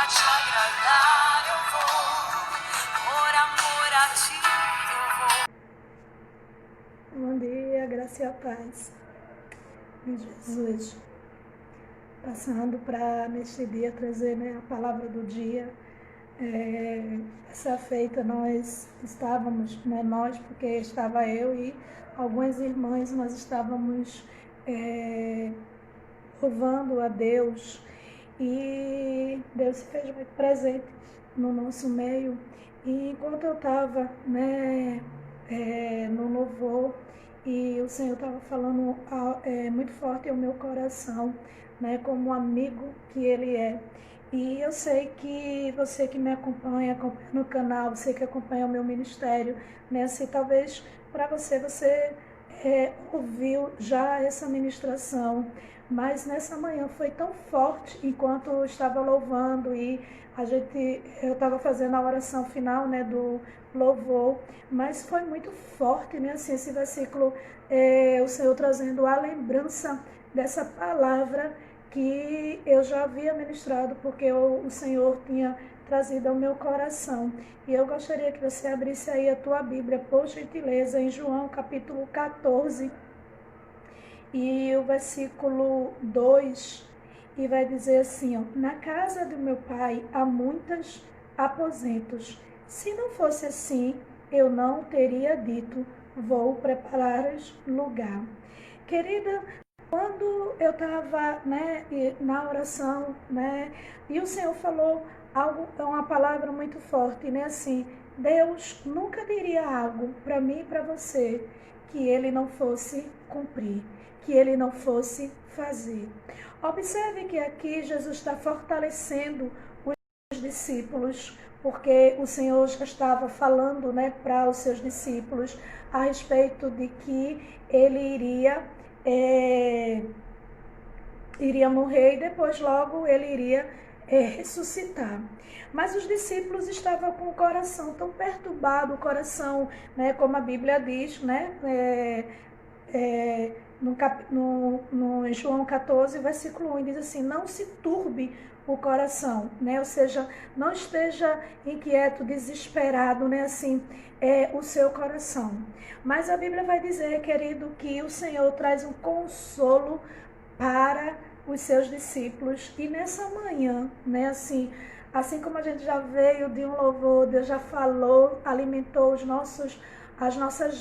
te agradar eu vou, por amor a ti eu vou. Bom dia, graça e a paz de Jesus. Passando para, neste dia, trazer, a palavra do dia. Essa feita nós estávamos, nós, porque estava eu e algumas irmãs, nós estávamos louvando a Deus e Deus se fez muito presente no nosso meio. E enquanto eu estava no louvor e o Senhor estava falando muito forte ao meu coração, como amigo que Ele é. E eu sei que você que me acompanha no canal, você que acompanha o meu ministério, se talvez para você ouviu já essa ministração, mas nessa manhã foi tão forte enquanto eu estava louvando e eu estava fazendo a oração final, do louvor, mas foi muito forte, assim, esse versículo, o Senhor trazendo a lembrança dessa palavra que eu já havia ministrado, porque o Senhor tinha trazido ao meu coração. E eu gostaria que você abrisse aí a tua Bíblia, por gentileza, em João capítulo 14, e o versículo 2, e vai dizer assim, na casa do meu pai há muitos aposentos. Se não fosse assim, eu não teria dito, vou preparar-lhes lugar. Querida, quando eu estava na oração, e o Senhor falou algo, uma palavra muito forte, assim, Deus nunca diria algo para mim e para você que Ele não fosse cumprir, que Ele não fosse fazer. Observe que aqui Jesus está fortalecendo os discípulos, porque o Senhor já estava falando para os seus discípulos a respeito de que Ele iria morrer e depois logo Ele iria ressuscitar. Mas os discípulos estavam com o coração tão perturbado, o coração, como a Bíblia diz, no João 14, versículo 1, diz assim, não se turbe o coração, ou seja, não esteja inquieto, desesperado, assim, o seu coração. Mas a Bíblia vai dizer, querido, que o Senhor traz um consolo para os seus discípulos. E nessa manhã, assim como a gente já veio de um louvor, Deus já falou, alimentou as nossas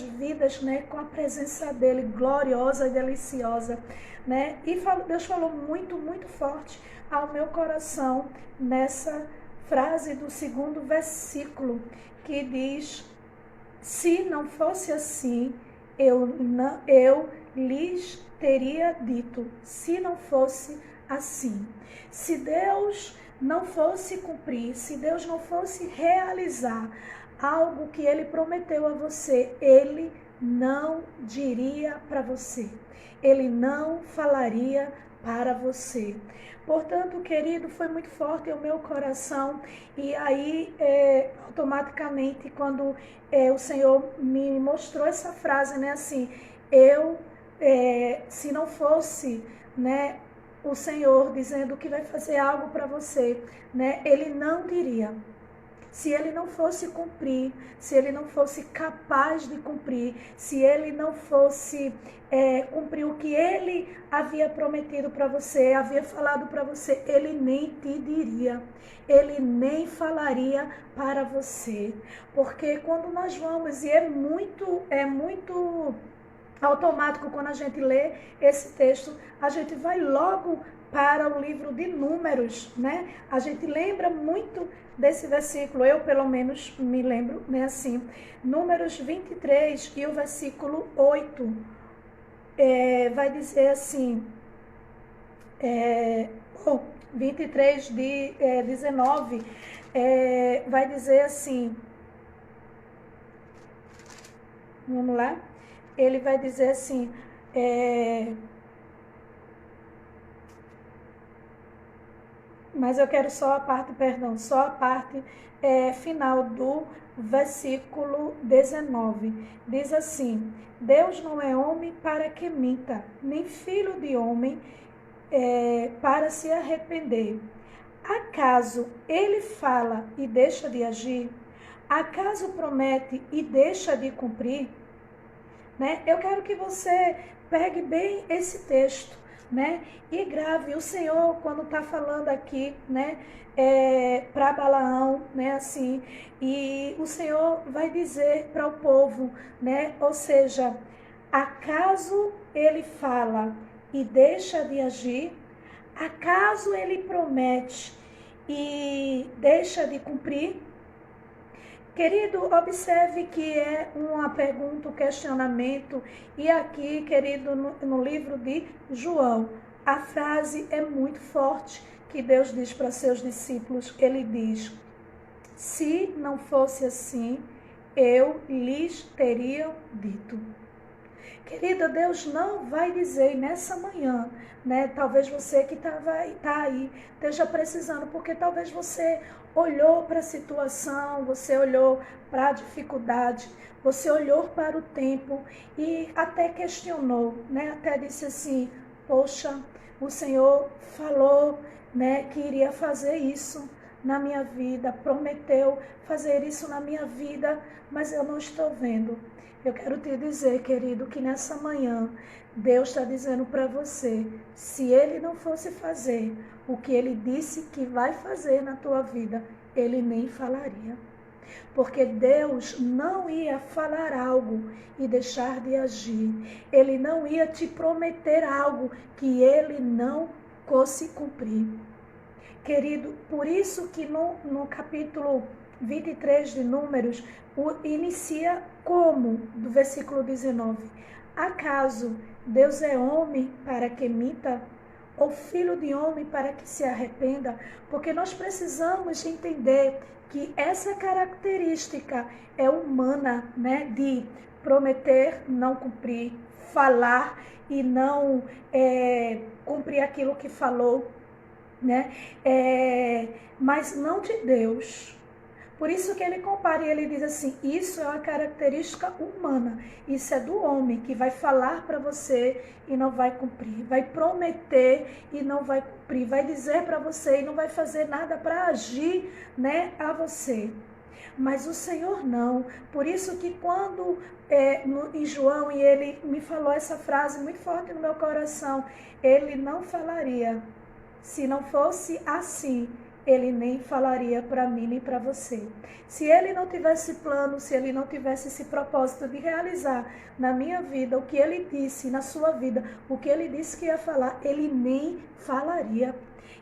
vidas, com a presença dele, gloriosa e deliciosa, E Deus falou muito, muito forte ao meu coração nessa frase do 2º versículo, que diz, se não fosse assim, eu lhes teria dito, se não fosse assim. Se Deus não fosse cumprir, se Deus não fosse realizar algo que Ele prometeu a você, Ele não diria para você, Ele não falaria para você. Portanto, querido, foi muito forte o meu coração, e aí automaticamente quando o Senhor me mostrou essa frase, assim, se não fosse, o Senhor dizendo que vai fazer algo para você, Ele não diria. Se Ele não fosse cumprir, se Ele não fosse capaz de cumprir, se Ele não fosse cumprir o que Ele havia prometido para você, havia falado para você, Ele nem te diria, Ele nem falaria para você. Porque quando nós vamos, e é muito automático quando a gente lê esse texto, a gente vai logo para o livro de Números, A gente lembra muito desse versículo, eu pelo menos me lembro, assim, Números 23 e o versículo 8, vai dizer assim, 23 de 19, vai dizer assim, vamos lá, ele vai dizer assim, mas eu quero só a parte final do versículo 19. Diz assim, Deus não é homem para que minta, nem filho de homem para se arrepender. Acaso ele fala e deixa de agir? Acaso promete e deixa de cumprir? Né? Eu quero que você pegue bem esse texto, né? E grave. O Senhor, quando está falando aqui, né, para Balaão, né, assim, e o Senhor vai dizer para o povo, né, ou seja, acaso ele fala e deixa de agir? Acaso ele promete e deixa de cumprir? Querido, observe que é uma pergunta, um questionamento. E aqui, querido, no livro de João, a frase é muito forte que Deus diz para seus discípulos. Ele diz, se não fosse assim, eu lhes teria dito. Querida, Deus não vai dizer nessa manhã, né? Talvez você que tá aí esteja precisando, porque talvez você olhou para a situação, você olhou para a dificuldade, você olhou para o tempo e até questionou, né? Até disse assim, poxa, o Senhor falou, né, que iria fazer isso na minha vida, prometeu fazer isso na minha vida, mas eu não estou vendo. Eu quero te dizer, querido, que nessa manhã Deus está dizendo para você, se Ele não fosse fazer o que Ele disse que vai fazer na tua vida, Ele nem falaria. Porque Deus não ia falar algo e deixar de agir. Ele não ia te prometer algo que Ele não fosse cumprir. Querido, por isso que no capítulo 23 de Números, inicia como? Do versículo 19. Acaso Deus é homem para que minta? Ou filho de homem para que se arrependa? Porque nós precisamos entender que essa característica é humana, né? De prometer, não cumprir, falar e não cumprir aquilo que falou, né? Mas não de Deus. Por isso que ele compara e ele diz assim, isso é uma característica humana, isso é do homem que vai falar para você e não vai cumprir, vai prometer e não vai cumprir, vai dizer para você e não vai fazer nada para agir, né, a você. Mas o Senhor não. Por isso que quando em João, e ele me falou essa frase muito forte no meu coração, ele não falaria, se não fosse assim, ele nem falaria para mim nem para você. Se ele não tivesse plano, se ele não tivesse esse propósito de realizar na minha vida o que ele disse, na sua vida, o que ele disse que ia falar, ele nem falaria.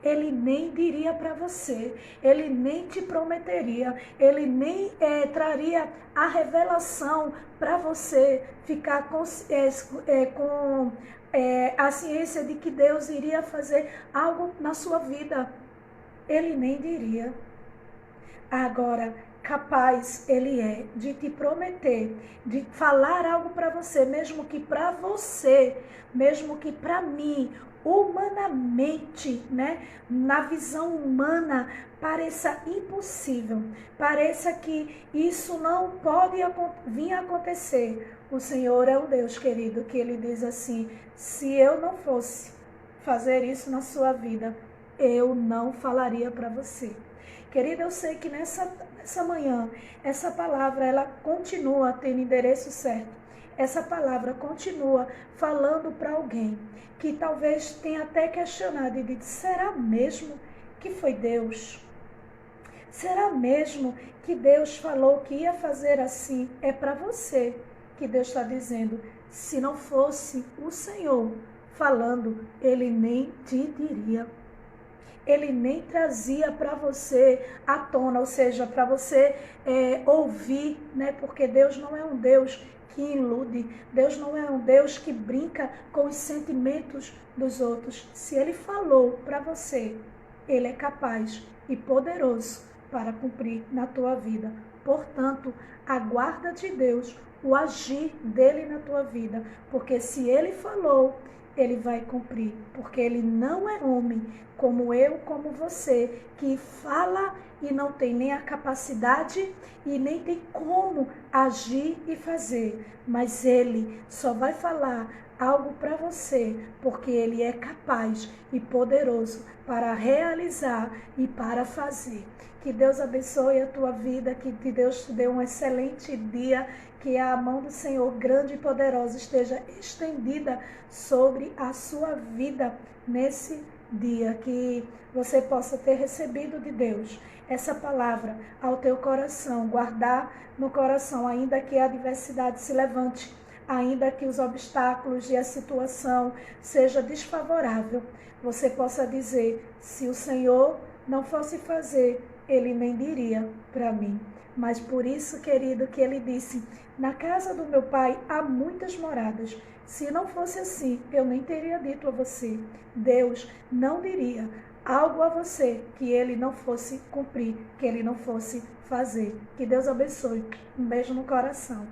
Ele nem diria para você, ele nem te prometeria, ele nem traria a revelação para você ficar com a ciência de que Deus iria fazer algo na sua vida. Ele nem diria. Agora, capaz ele é de te prometer, de falar algo para você, mesmo que para você, mesmo que para mim, humanamente, né? Na visão humana, pareça impossível, pareça que isso não pode vir a acontecer. O Senhor é um Deus, querido, que ele diz assim, se eu não fosse fazer isso na sua vida, eu não falaria para você. Querida, eu sei que nessa manhã, essa palavra, ela continua tendo endereço certo. Essa palavra continua falando para alguém que talvez tenha até questionado e dito, será mesmo que foi Deus? Será mesmo que Deus falou que ia fazer assim? É para você que Deus está dizendo, se não fosse o Senhor falando, Ele nem te diria. Ele nem trazia para você à tona, ou seja, para você ouvir, né? Porque Deus não é um Deus que ilude, Deus não é um Deus que brinca com os sentimentos dos outros. Se Ele falou para você, Ele é capaz e poderoso para cumprir na tua vida. Portanto, aguarda de Deus o agir dele na tua vida, porque se Ele falou, Ele vai cumprir, porque Ele não é homem como eu, como você, que fala e não tem nem a capacidade e nem tem como agir e fazer. Mas Ele só vai falar algo para você, porque Ele é capaz e poderoso para realizar e para fazer. Que Deus abençoe a tua vida, que Deus te dê um excelente dia, que a mão do Senhor grande e poderosa esteja estendida sobre a sua vida nesse dia, que você possa ter recebido de Deus essa palavra ao teu coração, guardar no coração, ainda que a adversidade se levante, ainda que os obstáculos e a situação seja desfavorável, você possa dizer: se o Senhor não fosse fazer, Ele nem diria para mim. Mas por isso, querido, que Ele disse: na casa do meu Pai há muitas moradas. Se não fosse assim, eu nem teria dito a você. Deus não diria algo a você que Ele não fosse cumprir, que Ele não fosse fazer. Que Deus abençoe. Um beijo no coração.